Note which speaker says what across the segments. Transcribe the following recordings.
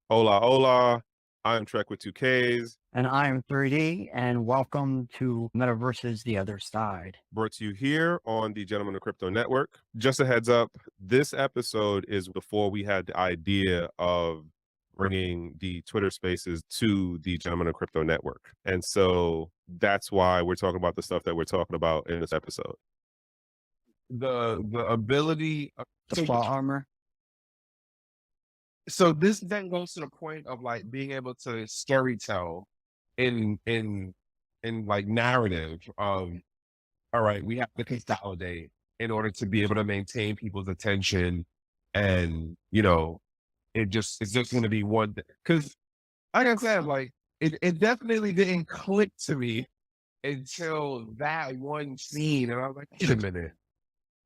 Speaker 1: Hola, hola. I'm Trek with 2Ks,
Speaker 2: And I am 3D, and welcome to Metaverses The Other Side.
Speaker 1: brought to you here on the Gentlemen of Crypto Network. Just a heads up, this episode is before we had the idea of bringing the Twitter spaces to the Gentlemen of Crypto Network. And so that's why we're talking about the stuff that we're talking about in this episode.
Speaker 3: The ability
Speaker 2: The
Speaker 3: so,
Speaker 2: plot armor.
Speaker 3: so this then goes to the point of like being able to storytell in like narrative of, all right, we have to consolidate in order to be able to maintain people's attention, and it's just going to be one thing. Because like I said, like it definitely didn't click to me until that one scene, and I was like, wait a minute.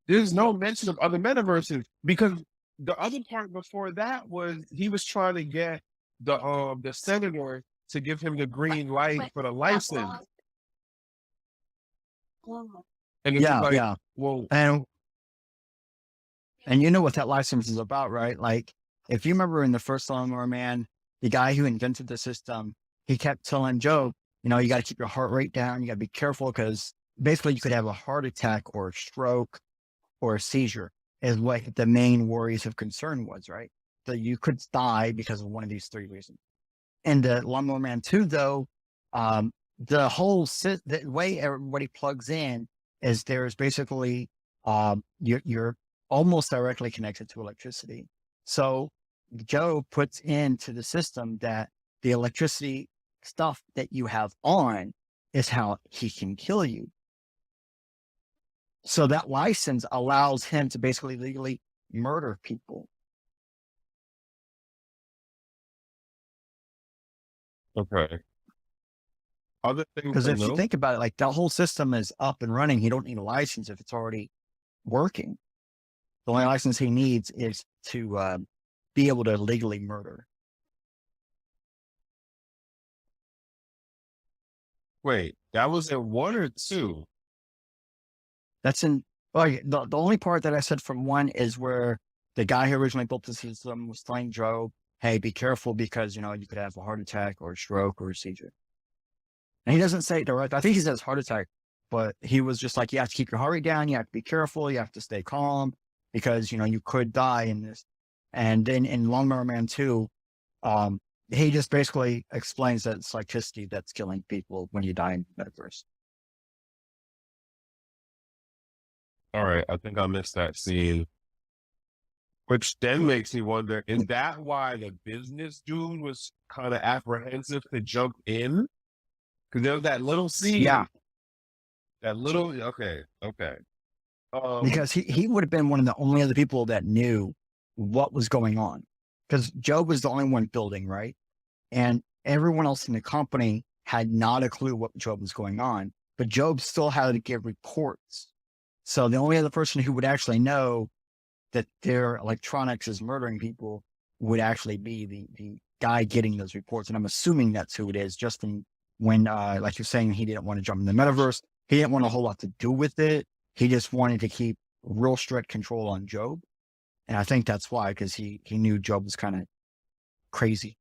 Speaker 3: There's no mention of other metaverses, because the other part before that was he was trying to get the senator to give him the green light for the license. And it's
Speaker 2: Yeah,
Speaker 3: like,
Speaker 2: yeah.
Speaker 3: well,
Speaker 2: And you know what that license is about, right? Like, if you remember in the first Lawnmower Man, the guy who invented the system, he kept telling Joe, you got to keep your heart rate down. You got to be careful because basically you could have a heart attack or a stroke or a seizure is what the main worries of concern was, right? So you could die because of one of these three reasons. And the Lawnmower Man 2, though, the way everybody plugs in is there's basically you're almost directly connected to electricity. So Joe puts into the system that the electricity stuff that you have on is how he can kill you. So that license allows him to basically legally murder people.
Speaker 3: okay. Other things
Speaker 2: Because
Speaker 3: I
Speaker 2: if you
Speaker 3: know,
Speaker 2: think about it, like that whole system is up and running. You don't need a license if it's already working. The only license he needs is to be able to legally murder.
Speaker 3: wait, that was in 1 or 2?
Speaker 2: That's in, well, the only part that I said from one is where the guy who originally built the system was telling Joe, hey, be careful because, you could have a heart attack or a stroke or a seizure. And he doesn't say it direct. I think he says heart attack, but he was just like, you have to keep your heart rate down. You have to be careful. You have to stay calm because, you could die in this. And then in Lawnmower Man 2, he just basically explains that it's electricity that's killing people when you die in the metaverse.
Speaker 3: All right, I think I missed that scene. Which then makes me wonder, is that why the business dude was kind of apprehensive to jump in? Because there was that little scene.
Speaker 2: Yeah.
Speaker 3: Okay.
Speaker 2: Because he would have been one of the only other people that knew what was going on. Because Job was the only one building, right? And everyone else in the company had not a clue what Job was going on, but Job still had to give reports. So the only other person who would actually know that their electronics is murdering people would actually be the guy getting those reports. And I'm assuming that's who it is, just from when, like you're saying, he didn't want to jump in the metaverse. He didn't want a whole lot to do with it. He just wanted to keep real strict control on Job. And I think that's why, because he knew Job was kind of crazy.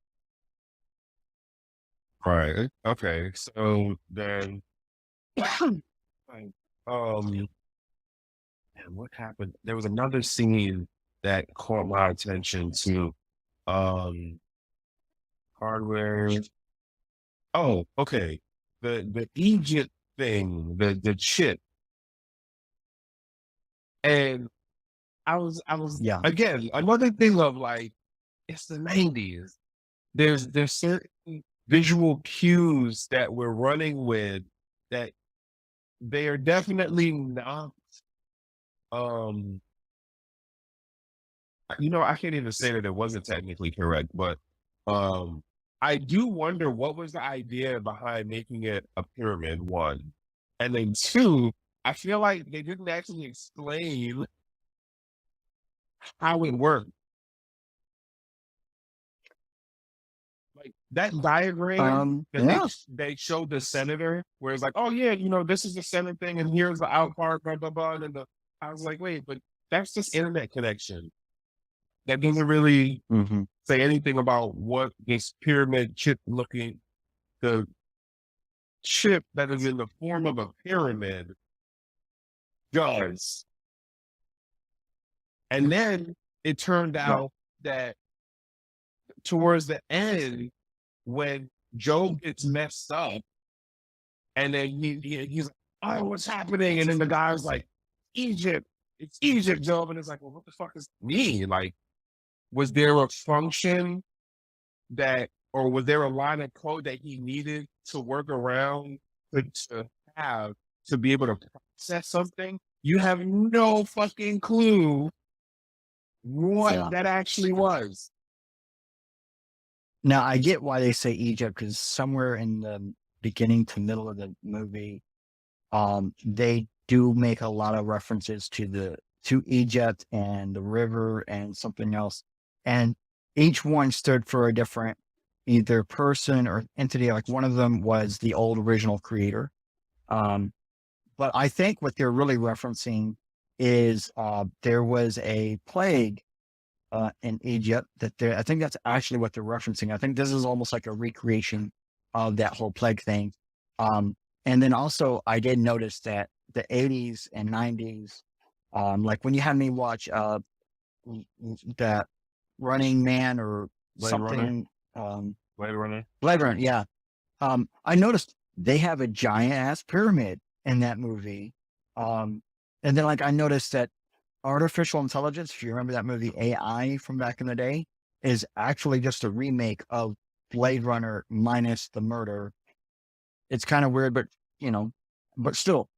Speaker 3: Right. Okay. So then, man, what happened? There was another scene that caught my attention to, hardware. Oh, okay. The Egypt thing, the chip. And I was
Speaker 2: Yeah.
Speaker 3: again, another thing of like, it's the 90s. There's certain visual cues that we're running with that they are definitely not, um I can't even say that it wasn't technically correct, but I do wonder what was the idea behind making it a pyramid, one. And then two, I feel like they didn't actually explain how it worked. Like that diagram that
Speaker 2: Yeah.
Speaker 3: they showed the senator, where it's like, oh yeah, this is the Senate thing, and here's the out part, blah blah blah. And I was like, wait, but that's just internet connection. That doesn't really
Speaker 2: Mm-hmm.
Speaker 3: say anything about what this pyramid chip looking, the chip that is in the form of a pyramid does. And then it turned out that towards the end, when Joe gets messed up, and then he's like, oh, what's happening? And then the guy was like, Egypt, it's Egypt, Job. And it's like, well, what the fuck does it mean? Like, was there a function that, or was there a line of code that he needed to work around to have to be able to process something? You have no fucking clue what that actually was.
Speaker 2: Now I get why they say Egypt, because somewhere in the beginning to middle of the movie, they do make a lot of references to Egypt and the river and something else, and each one stood for a different either person or entity. Like one of them was the old original creator, but I think what they're really referencing is there was a plague in Egypt I think that's actually what they're referencing. I think this is almost like a recreation of that whole plague thing. And then also I did notice that the 80s and 90s, like when you had me watch that Running Man or
Speaker 3: Blade
Speaker 2: something,
Speaker 3: Blade Runner.
Speaker 2: Yeah. I noticed they have a giant ass pyramid in that movie. And then like I noticed that artificial intelligence, if you remember that movie AI from back in the day, is actually just a remake of Blade Runner minus the murder. It's kind of weird, but but still,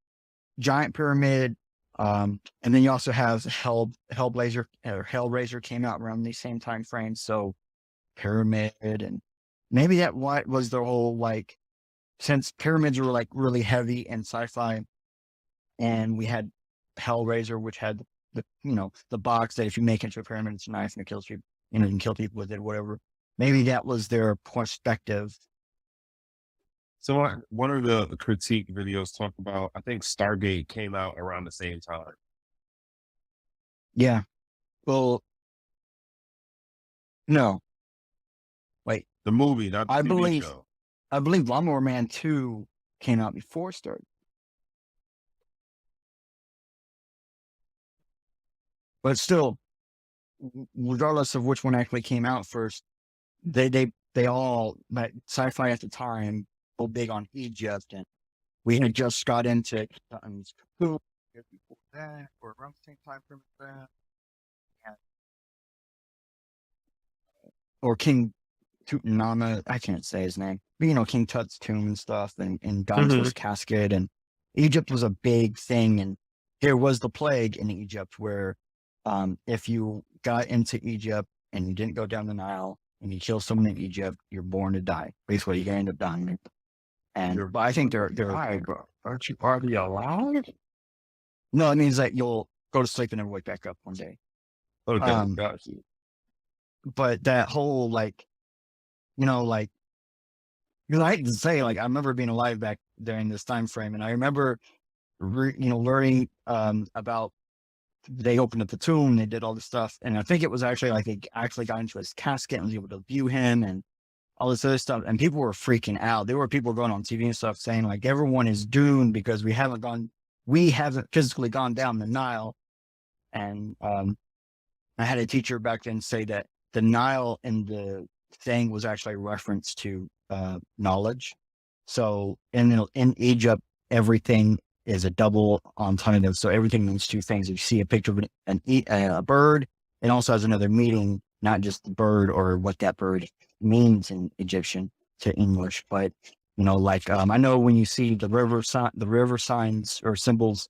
Speaker 2: giant pyramid. And then you also have Hellraiser came out around the same time frame. So pyramid, and maybe that was the whole, like, since pyramids were like really heavy in sci-fi, and we had Hellraiser, which had the box that if you make into a pyramid, it's a knife and it kills people, you can kill people with it, whatever. Maybe that was their perspective.
Speaker 3: So one of the critique videos talk about, I think Stargate came out around the same time.
Speaker 2: Yeah. Well, no. Wait.
Speaker 3: The movie, not the TV show.
Speaker 2: I believe Lawnmower Man 2 came out before Stargate. But still, regardless of which one actually came out first, they all, like, sci-fi at the time, were big on Egypt, and we had just got into before that, or around the same time frame as that. Or King Tutankhamun, I can't say his name, but King Tut's tomb and stuff, and Gonzo's casket, and Egypt was a big thing, and there was the plague in Egypt where if you got into Egypt and you didn't go down the Nile and you kill someone in Egypt, you're born to die. Basically, you're going to end up dying. But I think they're
Speaker 3: aren't you already alive?
Speaker 2: No, it means that you'll go to sleep and then wake back up one day.
Speaker 3: Okay, got you.
Speaker 2: But that whole, like, like, because I hate to say, like, I remember being alive back during this time frame, and I remember, learning about. They opened up the tomb, they did all this stuff, and I think it was actually like they actually got into his casket and was able to view him and all this other stuff, and people were freaking out. There were people going on TV and stuff saying, like, everyone is doomed because we haven't physically gone down the Nile. And I had a teacher back then say that the Nile in the thing was actually a reference to knowledge. So in Egypt, everything is a double alternative. So everything means two things. If you see a picture of a bird, it also has another meaning, not just the bird or what that bird means in Egyptian to English, but like I know when you see the river signs or symbols,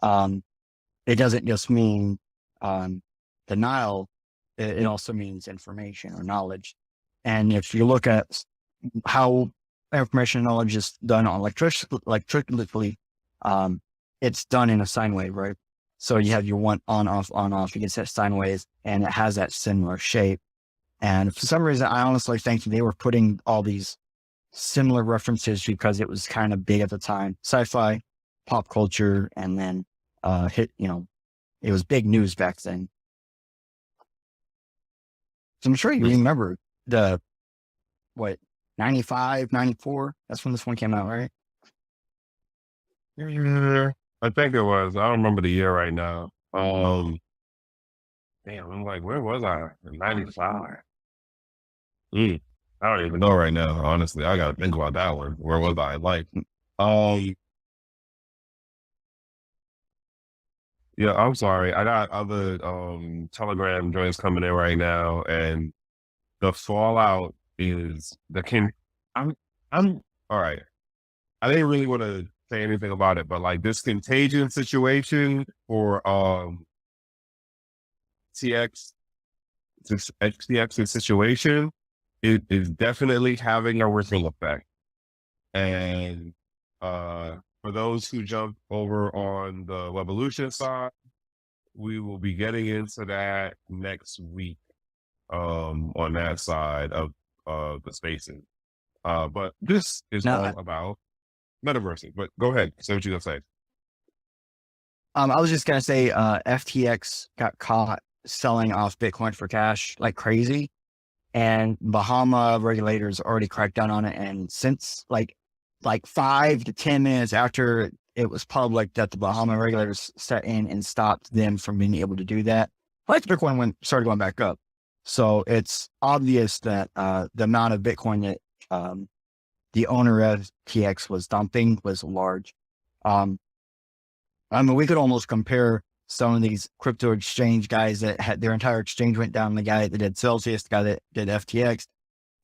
Speaker 2: it doesn't just mean the Nile. It also means information or knowledge. And if you look at how information and knowledge is done on electrically, it's done in a sine wave, right? So you have your one on, off, you can set sine waves, and it has that similar shape. And for some reason, I honestly think they were putting all these similar references because it was kind of big at the time, sci-fi, pop culture, and then it was big news back then. So I'm sure you remember the, 95, 94? That's when this one came out, right?
Speaker 3: Yeah, I think it was. I don't remember the year right now. Damn, I'm like, where was I? In 95. I don't even know right now, honestly. I gotta think about that one. Where was I? Like, yeah, I'm sorry. I got other Telegram joints coming in right now, and the fallout is I'm all right. I didn't really want to say anything about it, but like this contagion situation for TX XTX's situation, it is definitely having a ripple effect. And for those who jumped over on the Revolution side, we will be getting into that next week on that side of the spaces. But this is all about metaverses. But go ahead, say what you're gonna say.
Speaker 2: I was just gonna say, FTX got caught selling off Bitcoin for cash like crazy, and Bahama regulators already cracked down on it. And since like 5 to 10 minutes after it was public that the Bahama regulators set in and stopped them from being able to do that, like Bitcoin started going back up. So it's obvious that the amount of Bitcoin that the owner of FTX was dumping was large. I mean, we could almost compare some of these crypto exchange guys that had their entire exchange went down. The guy that did Celsius, the guy that did FTX,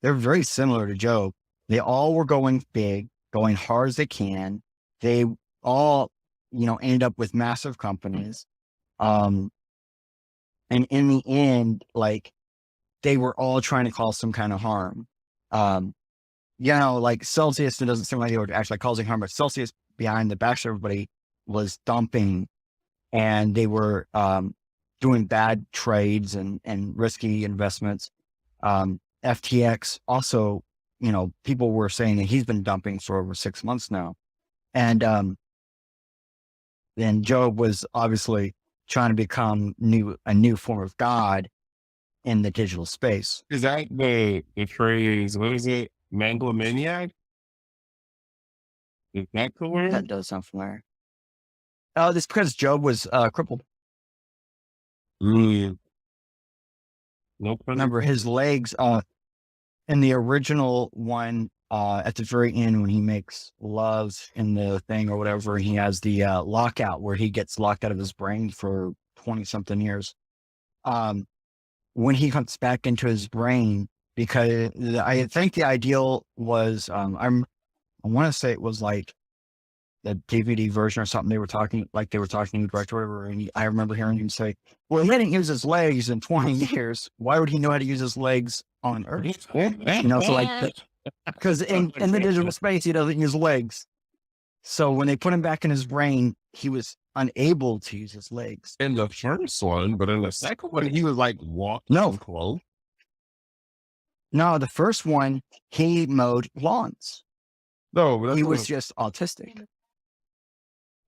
Speaker 2: they're very similar to Joe. They all were going big, going hard as they can. They all, ended up with massive companies. And in the end, like they were all trying to cause some kind of harm. Like Celsius, it doesn't seem like they were actually causing harm, but Celsius behind the backs of everybody was dumping, and they were doing bad trades and risky investments. FTX also, people were saying that he's been dumping for over 6 months now. And then Job was obviously trying to become a new form of God in the digital space.
Speaker 3: Is that the phrase, what is it? Manglomaniac? Is that the word?
Speaker 2: That does sound familiar. Oh, this because Job was crippled.
Speaker 3: Nope.
Speaker 2: Remember his legs in the original one, at the very end when he makes love in the thing or whatever, he has the lockout where he gets locked out of his brain for 20 something years. When he comes back into his brain, because I think the ideal was, I want to say it was like the DVD version or something. They were talking to the director or whatever. And I remember hearing him say, well, he hadn't used his legs in 20 years. Why would he know how to use his legs on Earth? So like, because in the digital space, he doesn't use legs. So when they put him back in his brain, he was unable to use his legs.
Speaker 3: In the first one, but in the second one, he was like walking.
Speaker 2: No, the first one, he mowed lawns.
Speaker 3: No, but
Speaker 2: he was just autistic.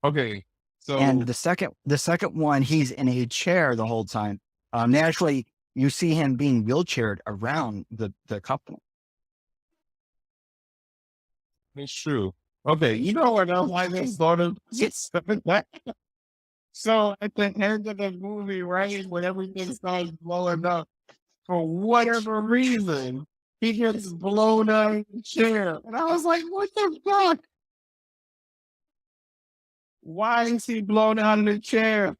Speaker 3: Okay. So,
Speaker 2: and the second one, he's in a chair the whole time. Naturally, you see him being wheelchaired around the company.
Speaker 3: It's true. Okay, you know what else I just thought of? So at the end of the movie, right, when everything starts blowing up, for whatever reason, he gets blown out of the chair. And I was like, what the fuck? Why is he blown out of the chair?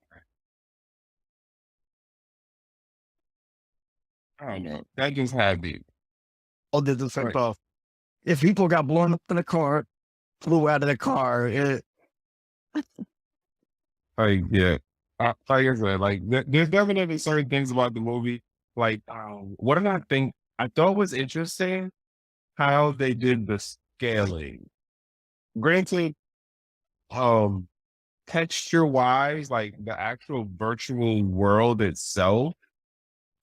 Speaker 3: I don't know. That just had me.
Speaker 2: Oh, did the fact of if people got blown up in the car, flew out of the car.
Speaker 3: Like, yeah. Like I said, like there's definitely certain things about the movie. Like, what did I think? I thought was interesting how they did the scaling. Granted, texture wise, like the actual virtual world itself,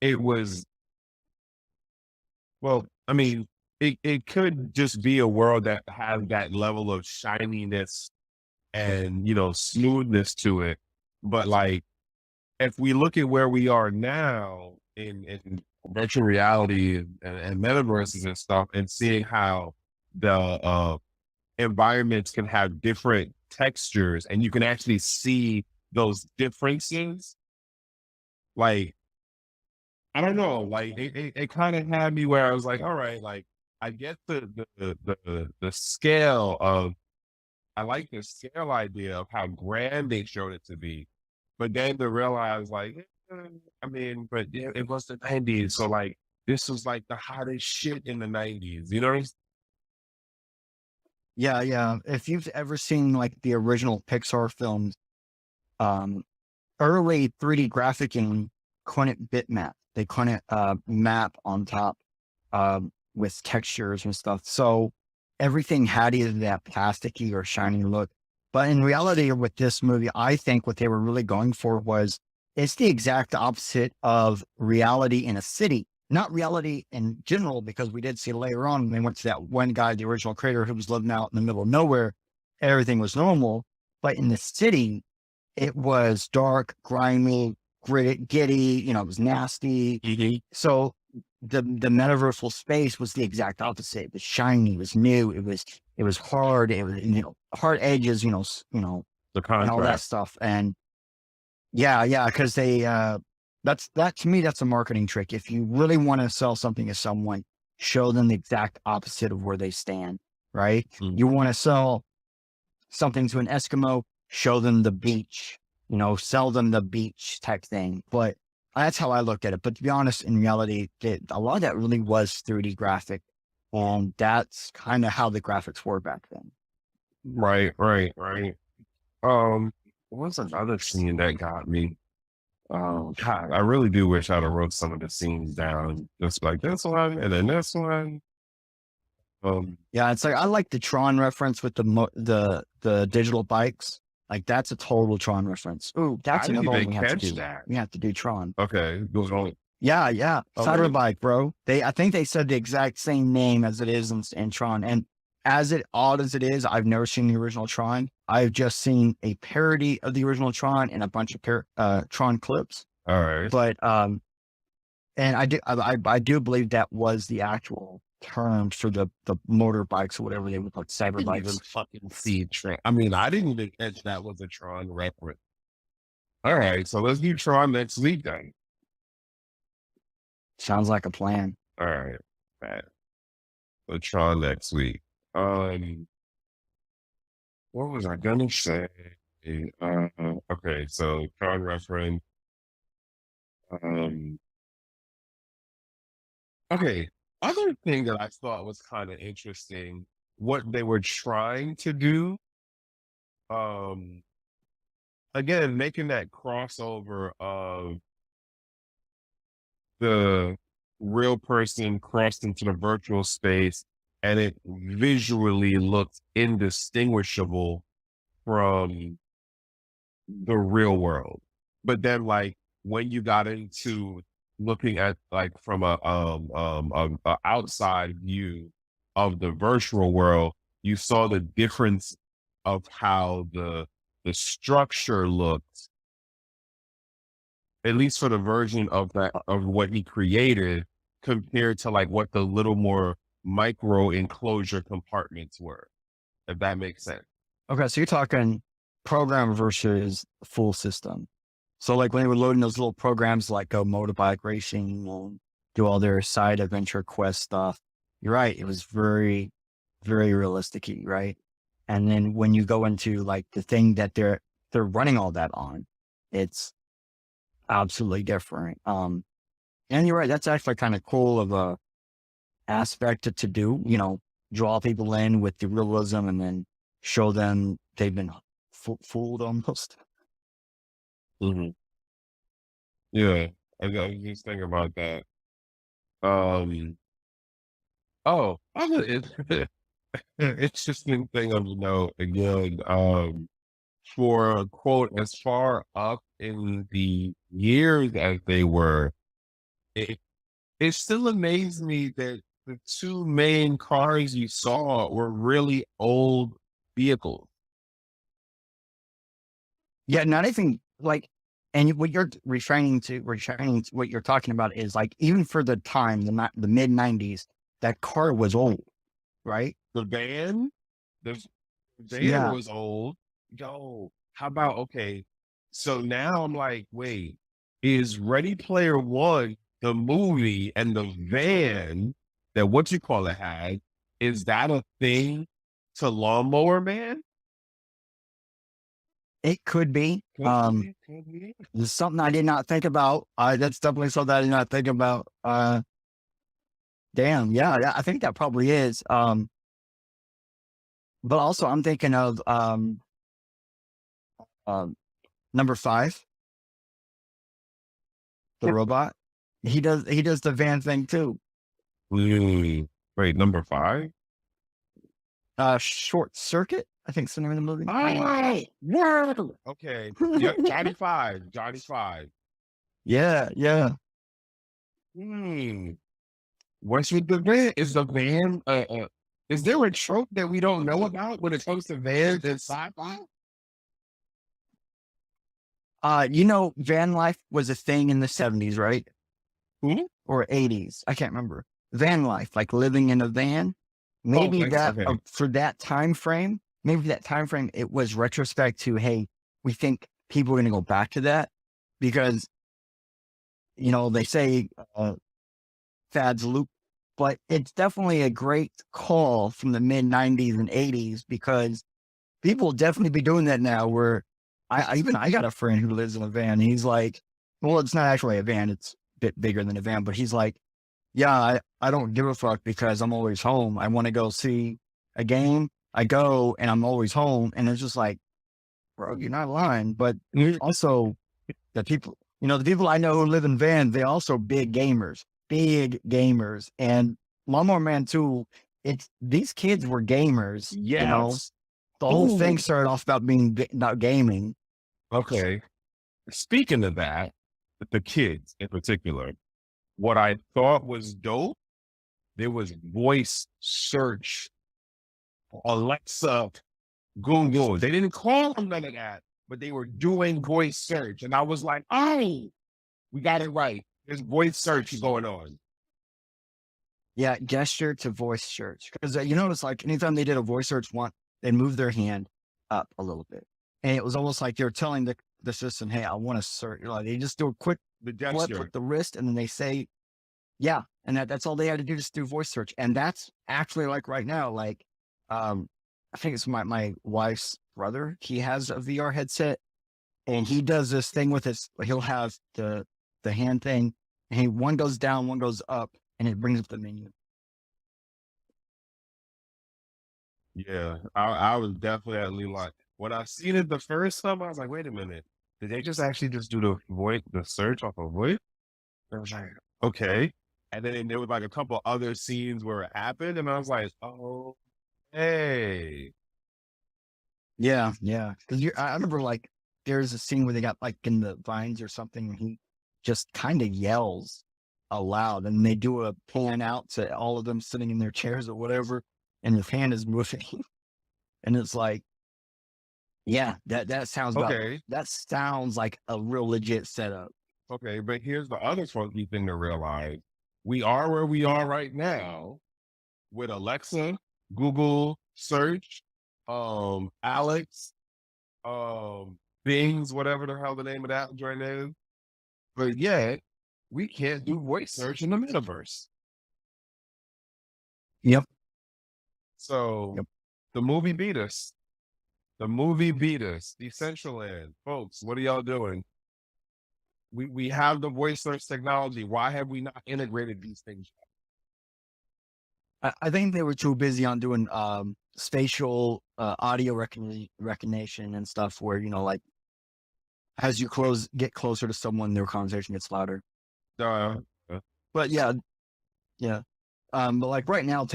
Speaker 3: it was, well, I mean, it could just be a world that has that level of shininess and, smoothness to it. But like, if we look at where we are now in virtual reality and metaverses and stuff, and seeing how the environments can have different textures and you can actually see those differences. Like, I don't know, like it kind of had me where I was like, all right, like I get the scale of, I like the scale idea of how grand they showed it to be, but then to realize like, I mean, but yeah, it was the 90s. So like, this was like the hottest shit in the 90s, you know what I'm saying?
Speaker 2: Yeah, yeah. If you've ever seen like the original Pixar films, um, early 3D graphicing couldn't bitmap. They couldn't map on top with textures and stuff. So everything had either that plasticky or shiny look. But in reality, with this movie, I think what they were really going for was it's the exact opposite of reality in a city. Not reality in general, because we did see later on when they went to that one guy, the original creator, who was living out in the middle of nowhere, everything was normal. But in the city, it was dark, grimy, gritty, it was nasty.
Speaker 3: Mm-hmm.
Speaker 2: So the metaversal space was the exact opposite. It was shiny, it was new, it was hard, it was, hard edges,
Speaker 3: The
Speaker 2: and all that
Speaker 3: contrast.
Speaker 2: stuff. And yeah, because they that to me, that's a marketing trick. If you really want to sell something to someone, show them the exact opposite of where they stand, right?
Speaker 3: Mm.
Speaker 2: You want to sell something to an Eskimo, show them the beach, sell them the beach type thing. But that's how I look at it. But to be honest, in reality, a lot of that really was 3D graphic. And that's kind of how the graphics were back then.
Speaker 3: Right. What's another scene that got me? Oh God, I really do wish I'd have wrote some of the scenes down. Just like this one and then this one.
Speaker 2: Yeah, it's like, I like the Tron reference with the digital bikes. Like, that's a total Tron reference. Ooh, that's
Speaker 3: I didn't
Speaker 2: another one
Speaker 3: even
Speaker 2: we have to
Speaker 3: catch
Speaker 2: do.
Speaker 3: that.
Speaker 2: We have to do Tron.
Speaker 3: Okay, goes on.
Speaker 2: Yeah.
Speaker 3: Okay.
Speaker 2: Cyberbike, bro. I think they said the exact same name as it is in Tron. And as odd as it is, I've never seen the original Tron. I've just seen a parody of the original Tron and a bunch of Tron clips.
Speaker 3: All right.
Speaker 2: But and I do believe that was the actual term for the motorbikes or whatever they would call
Speaker 3: I didn't even
Speaker 2: cyberbikes.
Speaker 3: fucking see Tron. I mean, I didn't even catch that was a Tron reference. All right, so let's do Tron next week then.
Speaker 2: Sounds like a plan.
Speaker 3: All right, right. So Tron next week. What was I gonna say? Okay, so Tron reference. Okay, other thing that I thought was kind of interesting, what they were trying to do. Again, making that crossover of the real person crossed into the virtual space, and it visually looked indistinguishable from the real world. But then, like, when you got into looking at like from a outside view of the virtual world, you saw the difference of how the structure looked, at least for the version of that of what he created, compared to like what the little more micro enclosure compartments were, if that makes sense.
Speaker 2: Okay, so you're talking program versus full system. So like when they were loading those little programs like go motorbike racing and do all their side adventure quest stuff, you're right. It was very, very realistic, right? And then when you go into like the thing that they're running all that on, it's absolutely different. And you're right. That's actually kind of cool of a aspect to do, draw people in with the realism and then show them they've been fooled almost.
Speaker 3: Mm-hmm. Yeah, I was just thinking about that. Interesting thing of note again. For quote, as far up in the years as they were, it still amazed me that the two main cars you saw were really old vehicles.
Speaker 2: Yeah, not even like, And what you're what you're talking about is like, even for the time, the mid 90s, that car was old, right?
Speaker 3: The van
Speaker 2: Yeah.
Speaker 3: was old. Yo, how about, okay, so now I'm like, wait, is Ready Player One, the movie, and the van that what you call it had, is that a thing to Lawnmower Man?
Speaker 2: It could be.
Speaker 3: Could be.
Speaker 2: There's something I did not think about. That's definitely something I did not think about. Damn, yeah, I think that probably is. But also I'm thinking of number 5, the robot. He does the van thing too.
Speaker 3: Wait, number 5?
Speaker 2: Short Circuit, I think it's the name of the movie.
Speaker 3: Oh, okay. Yeah, Johnny 5.
Speaker 2: Yeah.
Speaker 3: What's with the van? Is the van, is there a trope that we don't know about when it comes to vans and sci-fi?
Speaker 2: Van life was a thing in the 70s, right? Or 80s. I can't remember. Van life, like living in a van. Maybe for that time frame, it was retrospect to, hey, we think people are going to go back to that because, they say fads loop, but it's definitely a great call from the mid 90s and 80s because people will definitely be doing that now where I got a friend who lives in a van. He's like, well, it's not actually a van. It's a bit bigger than a van, but he's like, yeah, I don't give a fuck because I'm always home. I want to go see a game. I go and I'm always home. And it's just like, bro, you're not lying. But also the people I know who live in vans, they're also big gamers. And Lawnmower Man 2, these kids were gamers.
Speaker 3: Yes.
Speaker 2: The whole thing started off about gaming.
Speaker 3: Okay. Speaking of that, the kids in particular, what I thought was dope, there was voice search, Alexa, Google. They didn't call them none of that, but they were doing voice search. And I was like, oh, we got it right. There's voice search going on.
Speaker 2: Yeah, gesture to voice search. Because you notice, like, anytime they did a voice search, they'd move their hand up a little bit. And it was almost like they're telling the system, hey, I want to search. Like, they just do a quick flip with the wrist, and then they say, yeah. And that's all they had to do, just do voice search. And that's actually like right now, like, I think it's my wife's brother. He has a VR headset, and he does this thing with he'll have the hand thing, and one goes down, one goes up, and it brings up the menu.
Speaker 3: Yeah, I was definitely like, when I seen it the first time, I was like, wait a minute, did they just actually just do the search off of voice? I was like, okay. And then there was like a couple other scenes where it happened, and I was like, oh, hey.
Speaker 2: Yeah. Because I remember, like, there's a scene where they got, like, in the vines or something, and he just kind of yells aloud, and they do a pan out to all of them sitting in their chairs or whatever, and his hand is moving. And it's like, yeah, that sounds
Speaker 3: okay.
Speaker 2: That sounds like a real legit setup.
Speaker 3: Okay, but here's the other funky thing to realize. We are where we are right now with Alexa, Google search, Alex, Bing's, whatever the hell the name of that joint is. But yet, we can't do voice search in the metaverse.
Speaker 2: Yep.
Speaker 3: So the movie beat us. Decentraland. Folks, what are y'all doing? We have the voice search technology. Why have we not integrated these things?
Speaker 2: I think they were too busy on doing spatial audio recognition and stuff where, like, as you get closer to someone, their conversation gets louder. But yeah. But like right now,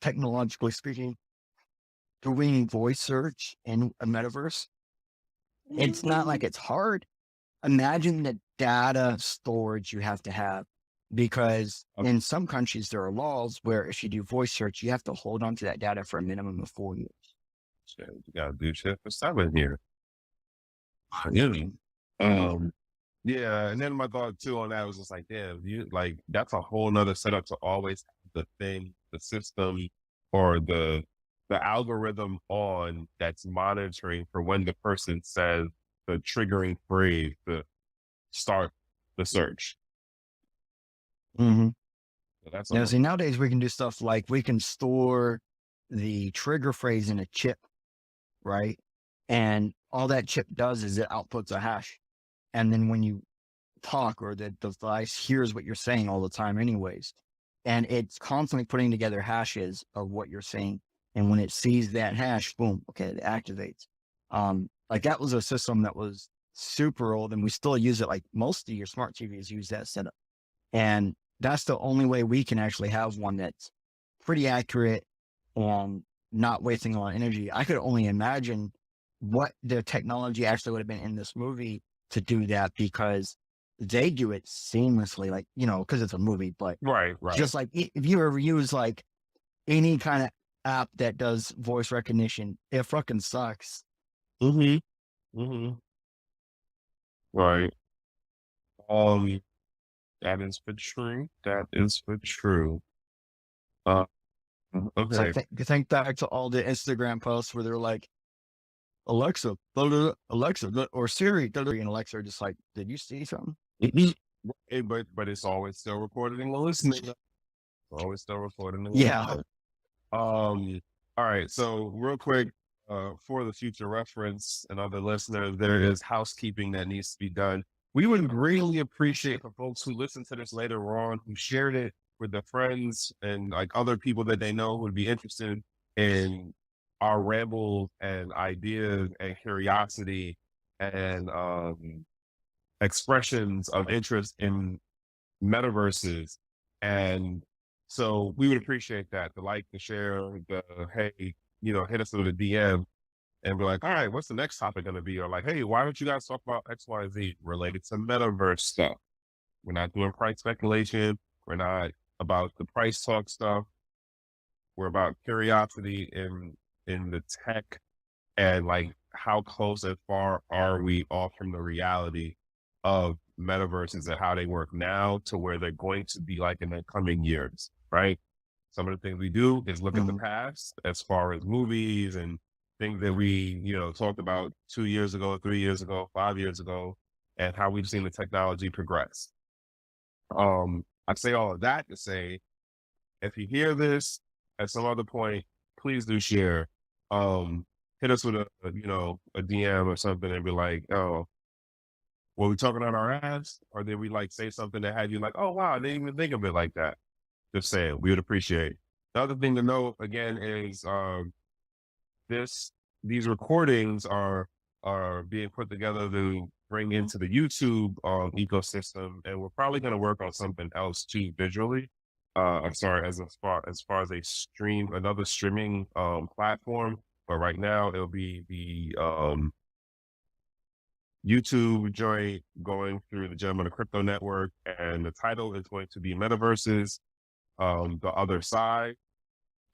Speaker 2: technologically speaking, doing voice search in a metaverse, it's not like it's hard. Imagine the data storage you have to have, because in some countries there are laws where if you do voice search, you have to hold on to that data for a minimum of 4 years.
Speaker 3: Shit, you gotta do shit for 7 years. Yeah, and then my thought too on that was just like, damn, you like that's a whole nother setup to always have the thing, the system, or the algorithm on that's monitoring for when the person says the triggering phrase to start the search.
Speaker 2: Mm-hmm.
Speaker 3: So that's
Speaker 2: Now, see, nowadays we can do stuff like we can store the trigger phrase in a chip, right? And all that chip does is it outputs a hash. And then when you talk, or the device hears what you're saying all the time anyways, and it's constantly putting together hashes of what you're saying. And when it sees that hash, boom, okay, it activates. Like that was a system that was super old, and we still use it. Like most of your smart TVs use that setup. And that's the only way we can actually have one that's pretty accurate and not wasting a lot of energy. I could only imagine what the technology actually would have been in this movie to do that, because they do it seamlessly, like, you know, because it's a movie, but
Speaker 3: right.
Speaker 2: just like if you ever use like any kind of app that does voice recognition, it fucking sucks.
Speaker 3: Mm-hmm. Mm-hmm. Right. That is for true. That is for true. Okay.
Speaker 2: Think back to all the Instagram posts where they're like, Alexa, blah, blah, blah, Alexa, blah, or Siri, blah, blah, and Alexa are just like, did you see something?
Speaker 3: But it's always still recorded and listening. Always still recording and
Speaker 2: Yeah.
Speaker 3: listening. All right. So real quick, for the future reference and other listeners, there is housekeeping that needs to be done. We would greatly appreciate for folks who listen to this later on, who shared it with their friends and like other people that they know who would be interested in our ramble and ideas and curiosity and expressions of interest in metaverses. And so we would appreciate that, the like, the share, the, hey, you know, hit us with a DM and be like, all right, what's the next topic going to be? Or like, hey, why don't you guys talk about X, Y, Z related to metaverse stuff? We're not doing price speculation. We're not about the price talk stuff. We're about curiosity in the tech and like how close and far are we off from the reality of metaverses and how they work now to where they're going to be like in the coming years, right? Some of the things we do is look at the past as far as movies and things that we, you know, talked about 2 years ago, 3 years ago, 5 years ago, and how we've seen the technology progress. I say all of that to say, if you hear this at some other point, please do share. Hit us with a DM or something and be like, oh, were we talking on our ass? Or did we like say something that had you like, oh, wow, I didn't even think of it like that. Just saying, we would appreciate. The other thing to note again is these recordings are being put together to bring into the YouTube ecosystem, and we're probably going to work on something else too visually. I'm sorry, as far as another streaming platform, but right now it'll be the YouTube joint going through the Gentleman of Crypto Network, and the title is going to be Metaverses, the Other Side,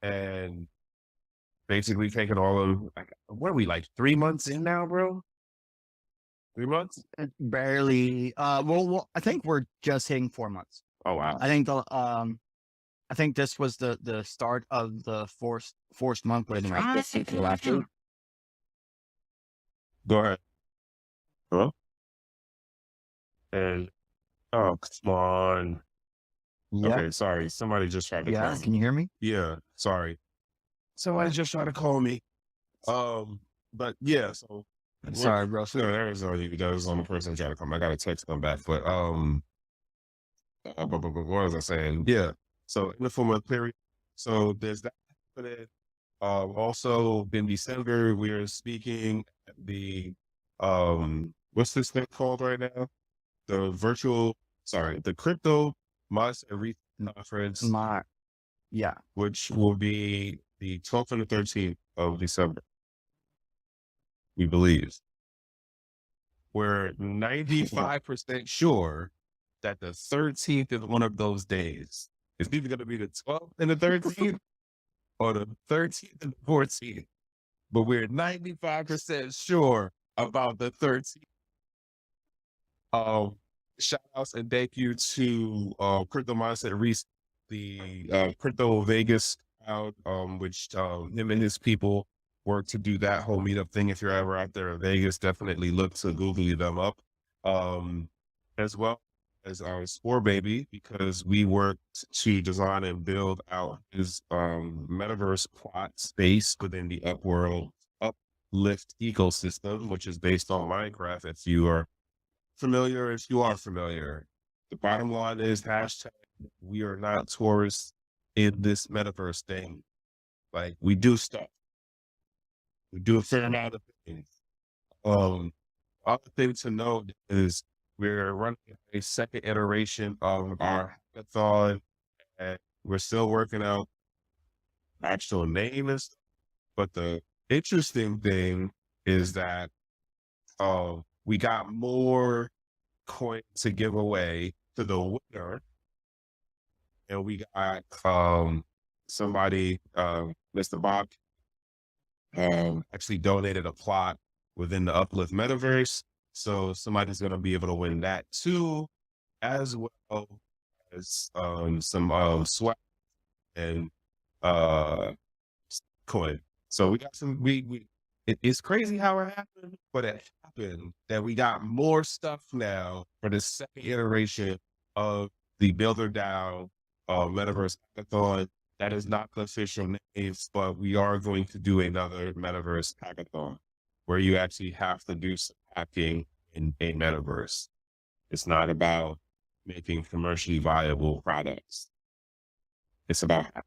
Speaker 3: and basically taking all of, like, what are we, like 3 months in now, bro? 3 months?
Speaker 2: Barely. Well, I think we're just hitting 4 months.
Speaker 3: Oh wow!
Speaker 2: I think this was the start of the forced month, but after.
Speaker 3: Go ahead. Hello? And oh, come on.
Speaker 2: Yeah.
Speaker 3: Okay, sorry. Somebody just tried to call me.
Speaker 2: Can you hear me?
Speaker 3: Yeah, sorry. Somebody just tried to call me. But yeah, so
Speaker 2: sorry, bro.
Speaker 3: No, there's on the person trying to call me. I got a text come back, but what was I saying? Yeah. So in the 4 month period. So there's that. Also in December, we are speaking at the what's this thing called right now? The crypto Must Reach conference.
Speaker 2: Yeah.
Speaker 3: Which will be the 12th and the 13th of December. We believe. We're 95% sure that the 13th is one of those days. It's either going to be the 12th and the 13th or the 13th and the 14th. But we're 95% sure about the 13th. Shout outs and thank you to Crypto Mindset Reese, the Crypto Vegas crowd, which him and his people work to do that whole meetup thing. If you're ever out there in Vegas, definitely look to Google them up. As well as our Spore Baby, because we worked to design and build out his metaverse plot space within the Uplift ecosystem, which is based on Minecraft. If you are familiar, the bottom line is hashtag we are not tourists in this metaverse thing. Like, we do stuff. We do a fair amount of things. Other thing to note is we're running a second iteration of our hackathon, and we're still working out actual name and stuff. But the interesting thing is that we got more coins to give away to the winner, and we got somebody, Mr. Bob, actually donated a plot within the Uplift Metaverse. So somebody's going to be able to win that too, as well as some swag and coin. So we got some, it's crazy how it happened, but it happened that we got more stuff now for the second iteration of the Builder DAO Metaverse Hackathon. That is not the official name, but we are going to do another Metaverse Hackathon where you actually have to do some hacking in a metaverse. It's not about making commercially viable products. It's about hacking.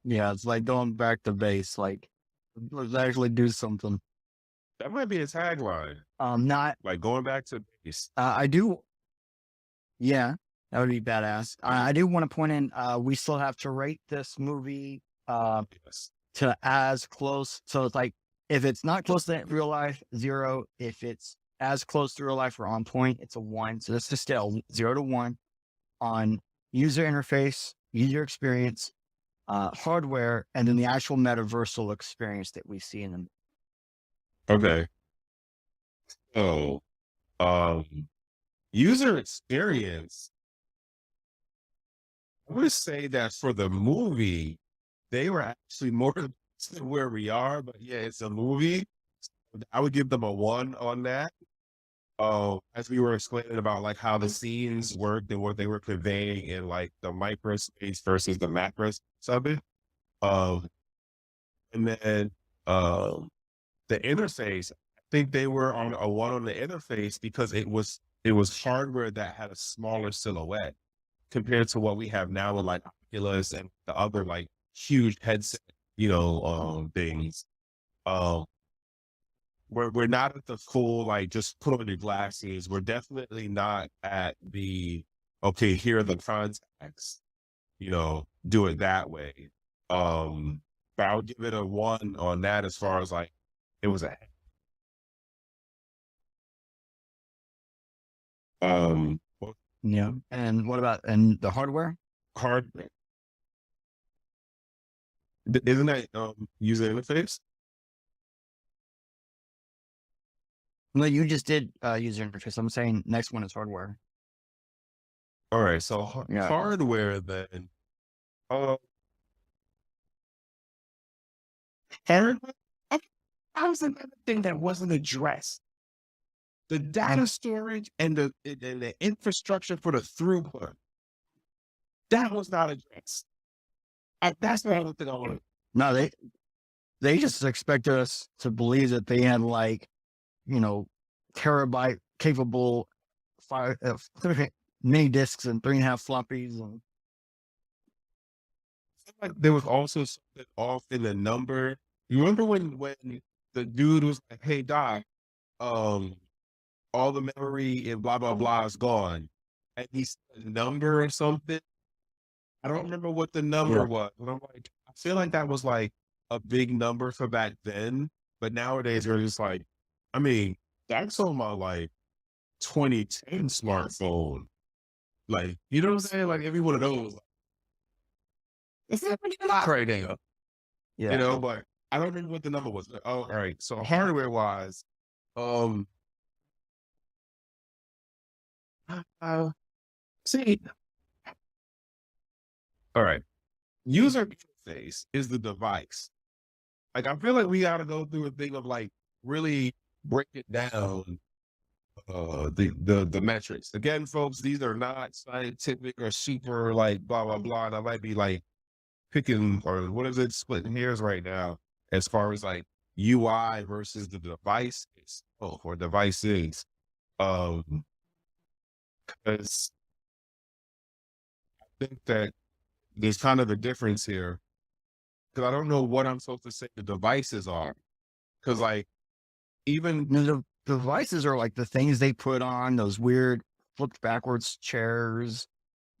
Speaker 2: Yeah, it's like going back to base. Like, let's actually do something.
Speaker 3: That might be a tagline.
Speaker 2: Not
Speaker 3: like going back to base.
Speaker 2: I do. Yeah, that would be badass. I do want to point in. We still have to rate this movie.
Speaker 3: Yes.
Speaker 2: To as close. So it's like, if it's not close to real life, 0. If it's as close to real life or on point, it's a 1. So that's just a 0 to 1 on user interface, user experience, hardware, and then the actual metaversal experience that we see in them.
Speaker 3: Okay. So, user experience. I would say that for the movie, they were actually more than where we are, but yeah, it's a movie. I would give them a 1 on that. As we were explaining about like how the scenes worked and what they were conveying in like the micro space versus the macro of it. And then the interface, I think they were on a 1 on the interface because it was hardware that had a smaller silhouette compared to what we have now with like Oculus and the other like huge headset, things. We're not at the full, like, just put on your glasses. We're definitely not at the, okay, here are the contacts, do it that way. But I would give it a 1 on that as far as like, it was a,
Speaker 2: yeah. And what about, and the hardware?
Speaker 3: Hardware. Isn't that user interface?
Speaker 2: No, you just did user interface. I'm saying next one is hardware.
Speaker 3: All right, so hardware then. Hardware. That was another thing that wasn't addressed. The data storage and the infrastructure for the throughput. That was not addressed. That's the other thing I want to.
Speaker 2: No, they just expected us to believe that they had like, terabyte capable mini disks and 3.5 floppies. And
Speaker 3: like there was also something off in the number. You remember when the dude was like, "Hey Doc, all the memory and blah blah blah is gone," and he said a number or something. I don't remember what the number was, but I'm like, I feel like that was like a big number for back then, but nowadays we're just like, I mean, that's on my like 2010 smartphone. Like, you know what I'm saying? Like every one of those. It's not pretty lot right now. Yeah. But I don't remember what the number was. Oh, all right. So hardware wise, See, all right. User interface is the device. Like, I feel like we got to go through a thing of like really break it down. The metrics. Again, folks, these are not scientific or super like blah blah blah. And I might be like picking or what is it, splitting hairs right now as far as like UI versus the device or devices. Because I think that there's kind of a difference here. Because I don't know what I'm supposed to say the devices are. Because like even
Speaker 2: The devices are like the things they put on those weird flipped backwards chairs.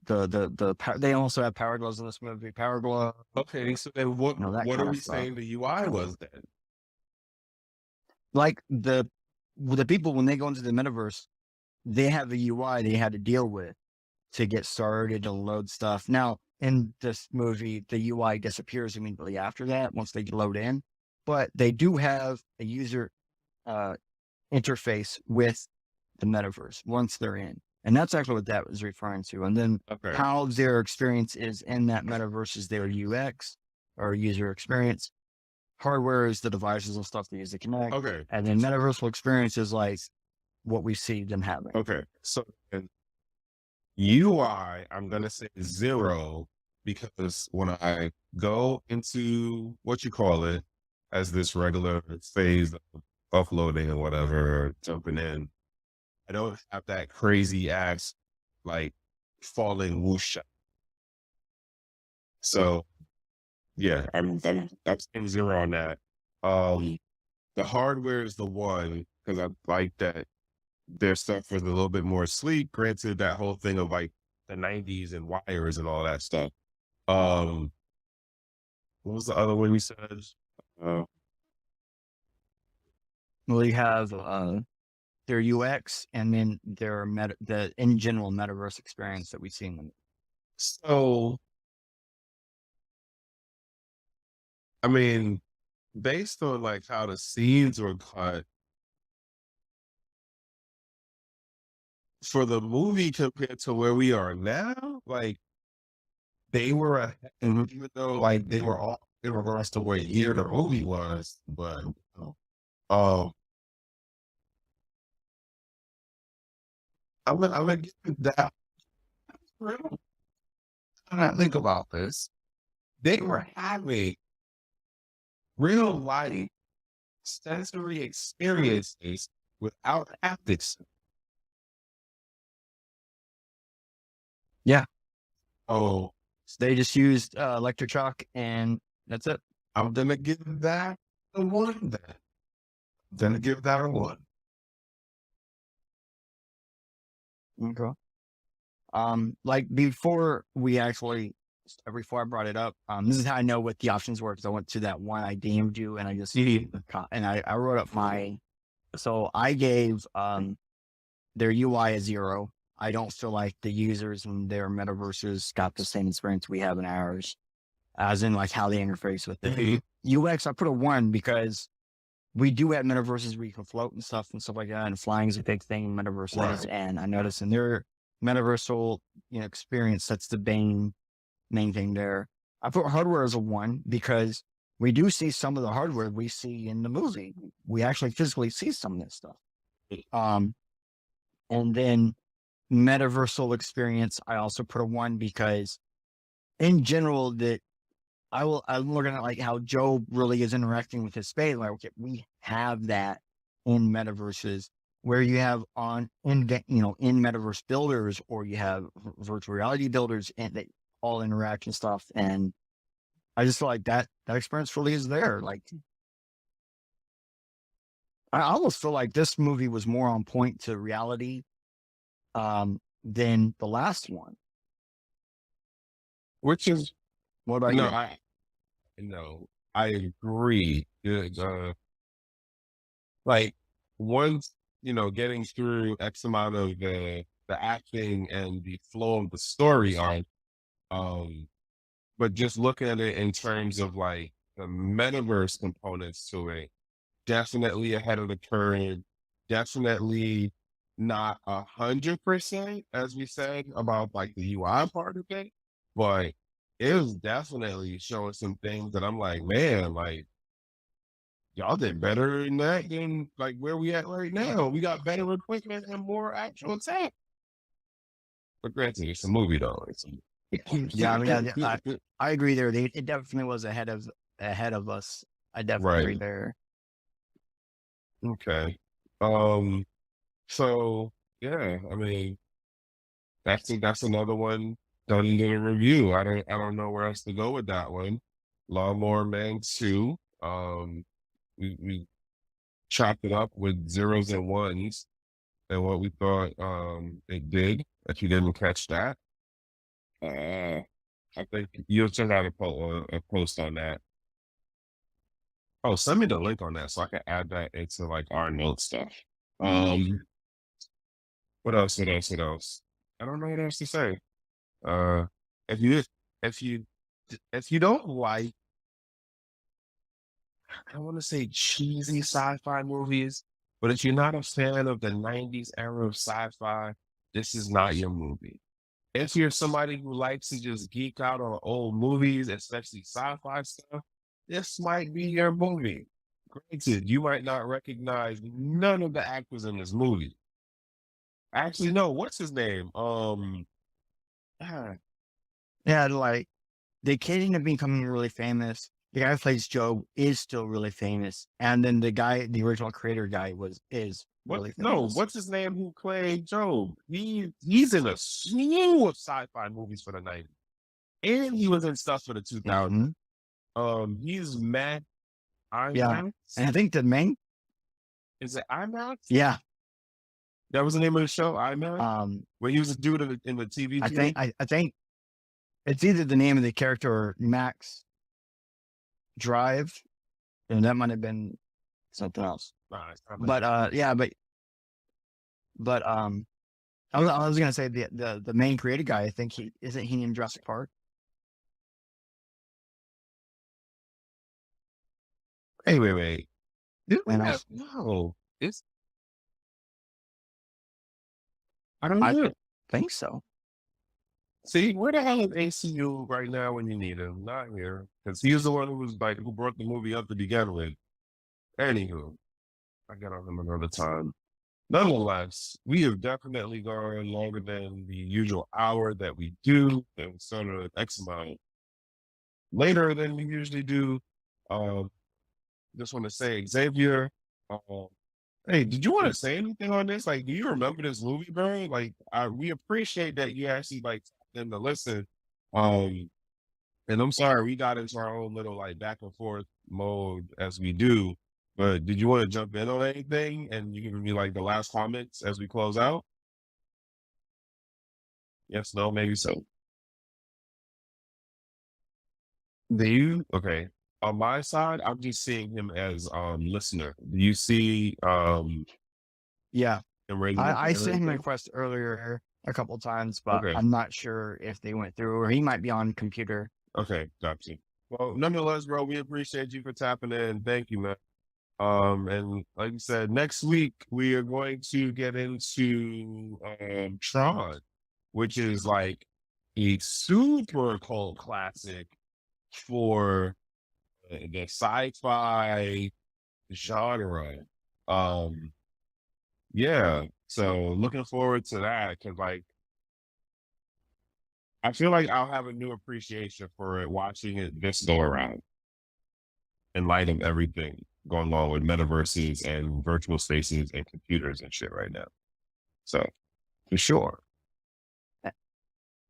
Speaker 2: They also have power gloves in this movie. Power glove.
Speaker 3: okay, so then what
Speaker 2: That
Speaker 3: what
Speaker 2: kind
Speaker 3: are
Speaker 2: of
Speaker 3: we
Speaker 2: stuff.
Speaker 3: saying the UI was then?
Speaker 2: Like the people when they go into the metaverse, they have a UI they had to deal with to get started to load stuff. Now in this movie, the UI disappears immediately after that once they load in, but they do have a user interface with the metaverse once they're in. And that's actually what that was referring to. And then
Speaker 3: Okay.
Speaker 2: how their experience is in that metaverse is their UX or user experience. Hardware is the devices and stuff they use to connect.
Speaker 3: Okay.
Speaker 2: And then metaversal experience is like what we see them having.
Speaker 3: Okay. So in UI, I'm going to say 0 because when I go into what you call it as this regular phase of uploading or whatever, jumping in, I don't have that crazy ass like falling whoosh. So yeah, I'm saying 0 on that. The hardware is the 1 because I like that their stuff was a little bit more sleek. Granted, that whole thing of like the 90s and wires and all that stuff. What was the other one we said?
Speaker 2: Well, you have their UX and then their the in general metaverse experience that we see in them.
Speaker 3: So, I mean, based on like how the scenes were cut for the movie compared to where we are now, like they were, even though like they were all in regards to what year the movie was, but I'm gonna give it that. When I think about this, they were having real life sensory experiences without haptics.
Speaker 2: Yeah.
Speaker 3: Oh,
Speaker 2: So they just used electric shock and that's it.
Speaker 3: I'm gonna give that a 1 then. I'm gonna give that a 1.
Speaker 2: Okay. Like before I brought it up, this is how I know what the options were because I went to that one I DM'd you and I just and I wrote up so I gave their UI a 0. I don't feel like the users and their metaverses got the same experience we have in ours, as in like how they interface with it. UX, I put a 1 because we do have metaverses where you can float and stuff like that, and flying is a big thing in metaverses.
Speaker 3: Right.
Speaker 2: And I noticed in their metaversal experience, that's the main thing there. I put hardware as a 1 because we do see some of the hardware we see in the movie. We actually physically see some of this stuff. And then metaversal experience, I also put a 1 because in general that I'm looking at like how Joe really is interacting with his space. Like, okay, we have that in metaverses where you have in metaverse builders, or you have virtual reality builders, and they all interact and stuff. And I just feel like that experience really is there. Like, I almost feel like this movie was more on point to reality than the last one.
Speaker 3: Which is
Speaker 2: What about you?
Speaker 3: I agree. Like once getting through X amount of the acting and the flow of the story arc, but just looking at it in terms of like the metaverse components to it, definitely ahead of the curve. Definitely not 100%, as we said, about like the UI part of it, but it was definitely showing some things that I'm like, man, like y'all did better in that than like where we at right now. We got better equipment and more actual tech. But granted, it's a movie though.
Speaker 2: Yeah, I agree there. It definitely was ahead of us. I definitely agree
Speaker 3: Right.
Speaker 2: there.
Speaker 3: Okay. So yeah, I mean, that's another one done in a review. I don't know where else to go with that one. Lawnmower Man 2. We chopped it up with zeros and ones and what we thought it did. If you didn't catch that, I think you'll check out a post on that. Oh, send me the link on that so I can add that into like our note stuff. What else? What else? What else? I don't know what else to say. Uh, if you if you if you don't like, I don't want to say cheesy sci-fi movies, but if you're not a fan of the '90s era of sci-fi, this is not your movie. If you're somebody who likes to just geek out on old movies, especially sci-fi stuff, this might be your movie. Granted, you might not recognize none of the actors in this movie. Actually, no, what's his name? Ah,
Speaker 2: Yeah, like the kid ended up becoming really famous. The guy who plays Joe is still really famous, and then the original creator guy is really famous.
Speaker 3: what's his name who played Job? He's in a slew of sci-fi movies for the 90s. And he was in stuff for the 2000s. He's Matt
Speaker 2: Yeah,
Speaker 3: IMAX.
Speaker 2: and I think the main
Speaker 3: Is it IMAX?
Speaker 2: yeah
Speaker 3: That was the name of the show, IMAX? Where he was a dude in the TV
Speaker 2: I
Speaker 3: show?
Speaker 2: think it's either the name of the character or Max Drive, and that might have been something else.
Speaker 3: Nah, it's not
Speaker 2: But yeah, but I was gonna say the main creative guy. I think he in Jurassic Park.
Speaker 3: Wait.
Speaker 2: And I
Speaker 3: No, I don't know.
Speaker 2: think so.
Speaker 3: See, where the hell is ACU right now when you need him? Not here. Because he was the one who brought the movie up to begin with. Anywho, I get on him another time. Nonetheless, we have definitely gone longer than the usual hour that we do, and we started an X amount later than we usually do. Just want to say, Xavier, hey, did you want to say anything on this? Like, do you remember this movie, bro? Like, we appreciate that you actually like them to listen. And I'm sorry we got into our own little like back and forth mode as we do. But did you want to jump in on anything? And you give me like the last comments as we close out? Yes, no, maybe so. Do you? Okay. On my side, I'm just seeing him as listener. Do you see
Speaker 2: Yeah,
Speaker 3: him raising
Speaker 2: I
Speaker 3: his
Speaker 2: sent
Speaker 3: hand?
Speaker 2: him a request earlier a couple times, but
Speaker 3: Okay.
Speaker 2: I'm not sure if they went through, or he might be on computer.
Speaker 3: Okay, gotcha. Well, nonetheless, bro, we appreciate you for tapping in. Thank you, man. And like you said, next week we are going to get into Tron, which is like a super cult classic for the sci-fi genre. Yeah, so looking forward to that because like I feel like I'll have a new appreciation for it watching it this go around in light of everything going on with metaverses and virtual spaces and computers and shit right now. So for sure.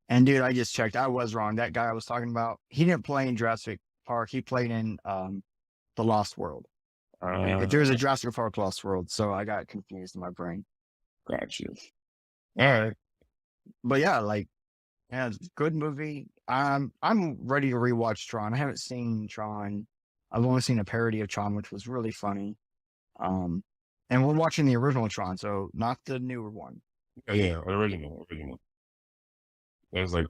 Speaker 2: And dude, I just checked. I was wrong. That guy I was talking about, he didn't play in Jurassic Park. He played in The Lost World. There's a Jurassic Park Lost World, so I got confused in my brain.
Speaker 3: Gotcha. All right.
Speaker 2: But yeah, like, yeah, it's a good movie. I'm ready to rewatch Tron. I haven't seen Tron. I've only seen a parody of Tron, which was really funny. And we're watching the original Tron, so not the newer one.
Speaker 3: Yeah, original. It was like,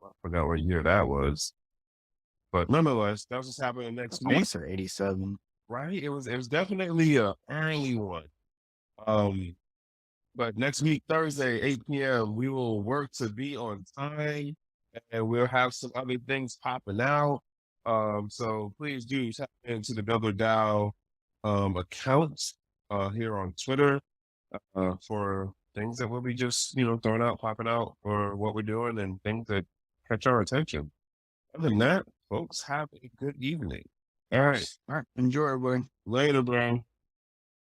Speaker 3: I forgot what year that was. But nonetheless, that was just happening next
Speaker 2: I
Speaker 3: week.
Speaker 2: want to say 87.
Speaker 3: Right? It was definitely a early one. But next week, Thursday, 8 p.m., we will work to be on time, and we'll have some other things popping out. So please do tap into the Builder DAO account here on Twitter for things that we'll be just, throwing out, popping out for what we're doing and things that catch our attention. Other than that, folks, have a good evening. All right.
Speaker 2: All right. Enjoy, everybody.
Speaker 3: Later, bro.